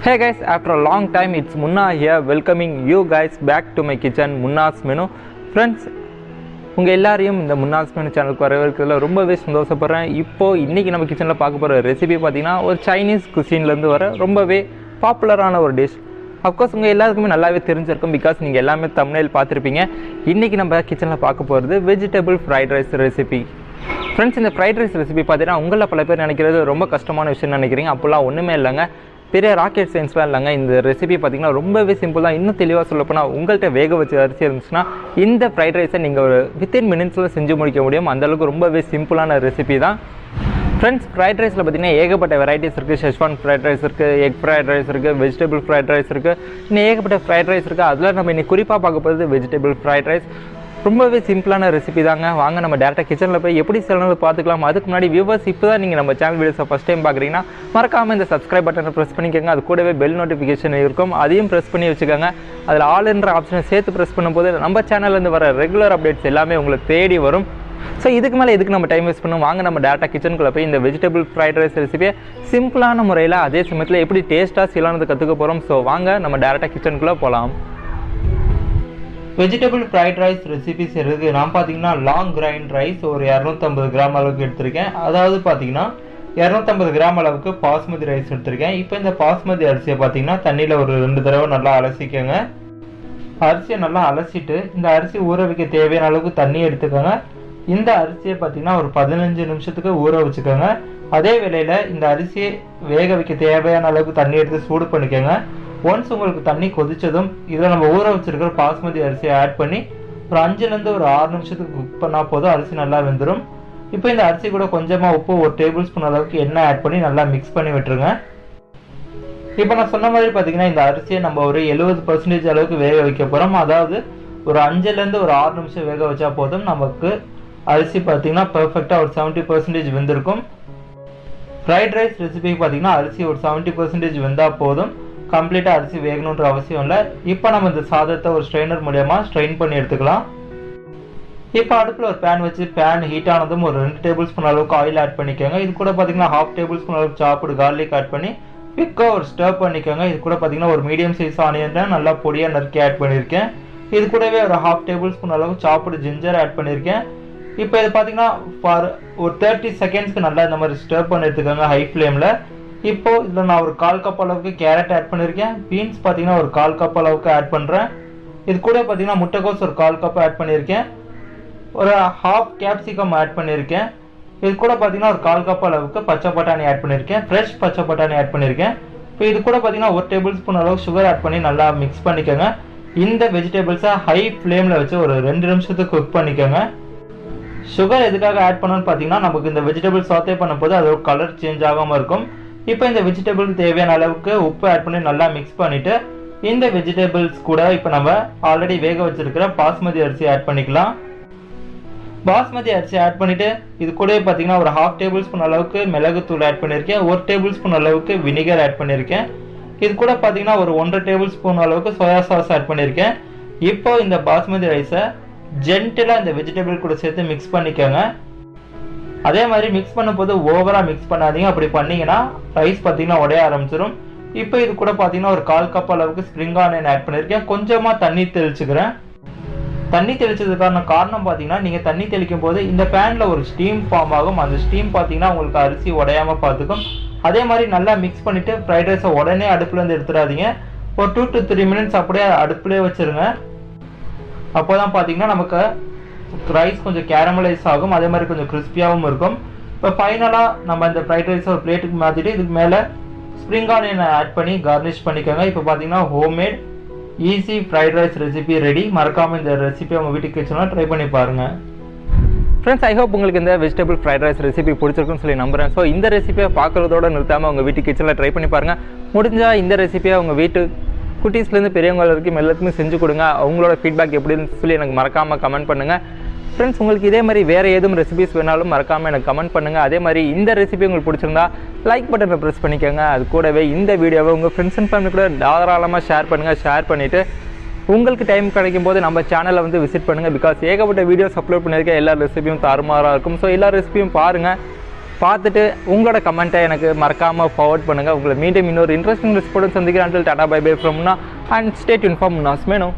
Hey guys, after a long time it's Munna here welcoming you guys back to my kitchen MunnasMenu. Friends, உங்க எல்லாரையும் இந்த MunnasMenu சேனலுக்கு வரவேற்கிறதுல ரொம்பவே சந்தோஷப்படுறேன். இப்போ இன்னைக்கு நம்ம கிச்சன்ல பார்க்க போற ரெசிபி பாத்தீங்கன்னா ஒரு சைனீஸ் குசின்ல இருந்து வர ரொம்பவே பாப்புலரான ஒரு டிஷ். Of course உங்க எல்லாருக்குமே நல்லாவே தெரிஞ்சிருக்கும் because நீங்க எல்லாமே thumbnail பார்த்திருப்பீங்க. இன்னைக்கு நம்ம கிச்சன்ல பார்க்க போறது vegetable fried rice recipe. Friends, இந்த fried rice ரெசிபி பாத்தீங்கன்னா உங்கள பல பேர் நினைக்கிறது ரொம்ப கஷ்டமான விஷயம் நினைக்கிறீங்க. அப்போலாம் ஒண்ணுமே இல்லங்க. பெரிய ராக்கெட் சயின்ஸ்லாம் இல்லைங்க. இந்த ரெசிபி பார்த்தீங்கன்னா ரொம்பவே சிம்பிள் தான். இன்னும் தெளிவாக சொல்லப்போனால் உங்கள்கிட்ட வேக வச்சு அரிசி இருந்துச்சுன்னா இந்த ஃப்ரைட் ரைஸை நீங்கள் ஒரு வித்தின் மினிட்ஸில் செஞ்சு முடிக்க முடியும். அந்தளவுக்கு ரொம்பவே சிம்பிளான ரெசிபி தான். ஃப்ரெண்ட்ஸ், ஃப்ரைட் ரைஸில் பார்த்தீங்கன்னா ஏகப்பட்ட வெரைட்டிஸ் இருக்குது. ஷெஸ்வான் ஃப்ரைட் ரைஸ் இருக்குது, எக் ஃப்ரைட் ரைஸ் இருக்குது, வெஜிடபிள் ஃப்ரைட் ரைஸ் இருக்குது, இன்னும் ஏகப்பட்ட ஃப்ரைட் ரைஸ் இருக்குது. அதில் நம்ம இன்னைக்கு குறிப்பாக பார்க்க போகிறது வெஜிடபிள் ஃப்ரைட் ரைஸ். ரொம்பவே சிம்பிளான ரெசிபி தாங்க. வாங்க நம்ம டேரெக்டாக கிச்சனில் போய் எப்படி செய்யணும்னு பார்த்துக்கலாம். அதுக்கு முன்னாடி வியூவர்ஸ் இப்போ தான் நீங்கள் நம்ம சேனல் வீடியோஸை ஃபஸ்ட் டைம் பார்க்குறீங்கன்னா மறக்காமல் இந்த சப்ஸ்கிரைப் பட்டனை ப்ரெஸ் பண்ணிக்கோங்க. அது கூடவே பெல் நோட்டிஃபிகேஷன் இருக்கும், அதையும் ப்ரெஸ் பண்ணி வச்சுக்கோங்க. அதில் ஆல் என்ற ஆப்ஷனை சேர்த்து ப்ரெஸ் பண்ணும்போது நம்ம சேனல்லேருந்து வர ரெகுலர் அப்டேட்ஸ் எல்லாமே உங்களுக்கு தேடி வரும். ஸோ இதுக்கு மேலே எதுக்கு நம்ம டைம் வேஸ்ட் பண்ணுவோம், வாங்க நம்ம டேரெக்டாக கிச்சனுக்குள்ளே போய் இந்த வெஜிடபிள் ஃப்ரைட் ரைஸ் ரெசிபியை சிம்பிளான முறையில் அதே சமயத்தில் எப்படி டேஸ்ட்டாக செய்யலாம்னு கற்றுக்க போகிறோம். ஸோ வாங்க நம்ம டேரெக்டாக கிச்சனுக்குள்ளே போகலாம். வெஜிடபிள் ஃப்ரைட் ரைஸ் ரெசிபி செய்கிறது நான் பார்த்தீங்கன்னா லாங் கிரைண்ட் ரைஸ் ஒரு 250 கிராம் அளவுக்கு எடுத்திருக்கேன். அதாவது பார்த்தீங்கன்னா 250 கிராம் அளவுக்கு பாஸ்மதி ரைஸ் எடுத்திருக்கேன். இப்போ இந்த பாஸ்மதி அரிசியை பார்த்தீங்கன்னா தண்ணியில் ஒரு 2 தடவை நல்லா அலசிக்கோங்க. அரிசியை நல்லா அலசிட்டு இந்த அரிசி ஊற வைக்க தேவையான அளவுக்கு தண்ணி எடுத்துக்கோங்க. இந்த அரிசியை பார்த்தீங்கன்னா ஒரு 15 நிமிஷத்துக்கு ஊற வச்சுக்கோங்க. அதே வேளையில் இந்த அரிசியை வேக வைக்க தேவையான அளவுக்கு தண்ணி எடுத்து சூடு பண்ணிக்கோங்க. ஒன்ஸ் உங்களுக்கு தண்ணி கொதிச்சதும் இதில் நம்ம ஊற வச்சிருக்கிற பாஸ்மதி அரிசியை ஆட் பண்ணி ஒரு 5லேருந்து ஒரு 6 நிமிஷத்துக்கு குக் பண்ணால் போதும், அரிசி நல்லா வெந்துடும். இப்போ இந்த அரிசி கூட கொஞ்சமாக உப்பு, ஒரு டேபிள் ஸ்பூன் அளவுக்கு எண்ணெய் ஆட் பண்ணி நல்லா மிக்ஸ் பண்ணி விட்டுருங்க. இப்போ நான் சொன்ன மாதிரி பார்த்தீங்கன்னா இந்த அரிசியை நம்ம ஒரு 70% அளவுக்கு வேக வைக்க போகிறோம். அதாவது ஒரு 5லேருந்து ஒரு 6 நிமிஷம் வேக வச்சா போதும். நமக்கு அரிசி பார்த்தீங்கன்னா பர்ஃபெக்டாக ஒரு 70% வெந்திருக்கும். ஃப்ரைட் ரைஸ் ரெசிபிக்கு பார்த்தீங்கன்னா அரிசி ஒரு 70% வெந்தால் போதும், கம்ப்ளீட்டாக அரிசி வேகணுன்ற அவசியம் இல்லை. இப்போ நம்ம இந்த சாதத்தை ஒரு ஸ்ட்ரெயினர் மூலமா ஸ்ட்ரெயின் பண்ணி எடுத்துக்கலாம். இப்போ அடுப்பில் ஒரு பேன் வச்சு பேன் ஹீட் ஆனதும் ஒரு 2 டேபிள் ஸ்பூன் அளவுக்கு ஆயில் ஆட் பண்ணிக்கோங்க. இது கூட பார்த்தீங்கன்னா 1/2 டேபிள் ஸ்பூன் அளவுக்கு சாப்பிடு கார்லிக் ஆட் பண்ணி குயிக்காக ஒரு ஸ்டர் பண்ணிக்கோங்க. இது கூட பார்த்தீங்கன்னா ஒரு மீடியம் சைஸ் ஆனியன் நல்லா பொடியாக நறுக்கி ஆட் பண்ணியிருக்கேன். இது கூடவே ஒரு 1/2 டேபிள் ஸ்பூன் அளவுக்கு சாப்பிடு ஜிஞ்சர் ஆட் பண்ணியிருக்கேன். இப்போ இது பார்த்தீங்கன்னா ஒரு 30 செகண்ட்ஸ்க்கு நல்லா இந்த மாதிரி ஸ்டர் பண்ணி எடுத்துக்கோங்க ஹை ஃப்ளேமில். இப்போ இதில் நான் ஒரு 1/4 கப் அளவுக்கு கேரட் ஆட் பண்ணியிருக்கேன். பீன்ஸ் பார்த்தீங்கன்னா ஒரு 1/4 கப் அளவுக்கு ஆட் பண்ணுறேன். இது கூட பார்த்தீங்கன்னா முட்டைக்கோஸ் ஒரு 1/4 கப் ஆட் பண்ணியிருக்கேன். ஒரு 1/2 கேப்சிகம் ஆட் பண்ணியிருக்கேன். இது கூட பார்த்தீங்கன்னா ஒரு 1/4 கப் அளவுக்கு பச்சை பட்டாணி ஆட் பண்ணியிருக்கேன். ஃப்ரெஷ் பச்சை பட்டாணி ஆட் பண்ணியிருக்கேன். இப்போ இது கூட பார்த்தீங்கன்னா ஒரு டேபிள் ஸ்பூன் அளவுக்கு சுகர் ஆட் பண்ணி நல்லா மிக்ஸ் பண்ணிக்கோங்க. இந்த வெஜிடபிள்ஸை ஹை ஃப்ளேமில் வச்சு ஒரு 2 நிமிஷத்துக்கு குக் பண்ணிக்கோங்க. சுகர் எதுக்காக ஆட் பண்ணணும்னு பார்த்தீங்கன்னா நமக்கு இந்த வெஜிடபிள் சாத்தே பண்ணும்போது அதோட கலர் சேஞ்ச் ஆகாமல் இருக்கும். இப்போ இந்த வெஜிடபிளுக்கு தேவையான அளவுக்கு உப்பு ஆட் பண்ணி நல்லா மிக்ஸ் பண்ணிவிட்டு இந்த வெஜிடபிள்ஸ் கூட இப்போ நம்ம ஆல்ரெடி வேக வச்சிருக்கிற பாஸ்மதி அரிசி ஆட் பண்ணிக்கலாம். பாஸ்மதி அரிசி ஆட் பண்ணிவிட்டு இது கூட பார்த்தீங்கன்னா ஒரு 1/2 டேபிள் ஸ்பூன் அளவுக்கு மிளகுத்தூள் ஆட் பண்ணியிருக்கேன். 1 டேபிள் ஸ்பூன் அளவுக்கு வினிகர் ஆட் பண்ணியிருக்கேன். இது கூட பார்த்தீங்கன்னா ஒரு 1.5 டேபிள் ஸ்பூன் அளவுக்கு சோயா சாஸ் ஆட் பண்ணியிருக்கேன். இப்போ இந்த பாஸ்மதி ரைஸை ஜென்டலாக இந்த வெஜிடபிள் கூட சேர்த்து மிக்ஸ் பண்ணிக்கோங்க. அதே மாதிரி மிக்ஸ் பண்ணும்போது ஓவராக மிக்ஸ் பண்ணாதீங்க. அப்படி பண்ணிங்கன்னா ரைஸ் பார்த்தீங்கன்னா உடைய ஆரம்பிச்சிடும். இப்போ இது கூட பார்த்தீங்கன்னா ஒரு 1/4 கப் அளவுக்கு ஸ்ப்ரிங் ஆனியன் ஆட் பண்ணியிருக்கேன். கொஞ்சமாக தண்ணி தெளிச்சுக்கிறேன். தண்ணி தெளிச்சதுக்கான காரணம் பார்த்தீங்கன்னா நீங்கள் தண்ணி தெளிக்கும் போது இந்த பேனில் ஒரு ஸ்டீம் ஃபார்ம் ஆகும். அந்த ஸ்டீம் பார்த்தீங்கன்னா உங்களுக்கு அரிசி உடையாமல் பார்த்துக்கும். அதே மாதிரி நல்லா மிக்ஸ் பண்ணிவிட்டு ஃப்ரைட் ரைஸை உடனே அடுப்புலேருந்து எடுத்துடாதீங்க. ஒரு 2 to 3 மினிட்ஸ் அப்படியே அடுப்புலேயே வச்சுருங்க. அப்போ தான் பார்த்தீங்கன்னா நமக்கு ரைஸ் கொஞ்சம் கேரமலைஸ் ஆகும், அதே மாதிரி கொஞ்சம் கிறிஸ்பியாகவும் இருக்கும். இப்போ ஃபைனலாக நம்ம இந்த ஃப்ரைட் ரைஸை ஒரு பிளேட்டுக்கு மாற்றிட்டு இதுக்கு மேலே ஸ்ப்ரிங் ஆனியனை ஆட் பண்ணி கார்னிஷ் பண்ணிக்கோங்க. இப்போ பார்த்தீங்கன்னா homemade easy fried rice recipe ready. மறக்காமல் இந்த ரெசிபியை உங்கள் வீட்டுக்கு வச்சோன்னா ட்ரை பண்ணி பாருங்கள். ஃப்ரெண்ட்ஸ், ஐ ஹோப் உங்களுக்கு இந்த வெஜிடபிள் ஃப்ரைட் ரைஸ் ரெசிபி பிடிச்சிருக்குன்னு சொல்லி நம்புகிறேன். ஸோ இந்த ரெசிபியை பார்க்குறதோட நிறுத்தாமல் உங்கள் வீட்டு கிச்சனில் ட்ரை பண்ணி பாருங்கள். முடிஞ்சால் இந்த ரெசிபியை உங்கள் வீட்டு குட்டீஸ்லேருந்து பெரியவங்க வரைக்கும் எல்லாத்துக்குமே செஞ்சு கொடுங்க. அவங்களோட ஃபீட்பேக் எப்படின்னு சொல்லி எனக்கு மறக்காமல் கமெண்ட் பண்ணுங்கள். ஃப்ரெண்ட்ஸ், உங்களுக்கு இதே மாதிரி வேறு எதுவும் ரெசிபிஸ் வேணாலும் மறக்காமல் எனக்கு கமெண்ட் பண்ணுங்கள். அதே மாதிரி இந்த ரெசிபி உங்களுக்கு பிடிச்சிருந்தா லைக் பட்டனை ப்ரெஸ் பண்ணிக்கோங்க. அது கூடவே இந்த வீடியோவை உங்கள் ஃப்ரெண்ட்ஸ் அண்ட் ஃபேமிலி கூட தாராளமாக ஷேர் பண்ணுங்கள். ஷேர் பண்ணிவிட்டு உங்களுக்கு டைம் கிடைக்கும் போது நம்ம சேனலை வந்து விசிட் பண்ணுங்கள். பிகாஸ் ஏகப்பட்ட வீடியோஸ் அப்லோட் பண்ணியிருக்கேன். எல்லா ரெசிபியும் தாறுமாறாக இருக்கும். ஸோ எல்லா ரெசிபியும் பாருங்கள். பார்த்துட்டு உங்களோட கமெண்ட்டை எனக்கு மறக்காமல் ஃபார்வர்ட் பண்ணுங்கள். உங்களை மீண்டும் இன்னொரு இன்ட்ரெஸ்டிங் ரெஸ்பான்ஸ் சந்திக்கிறேன். டாடா பை பை ஃப்ரம் முன்னா and stay tune for MunnasMenu.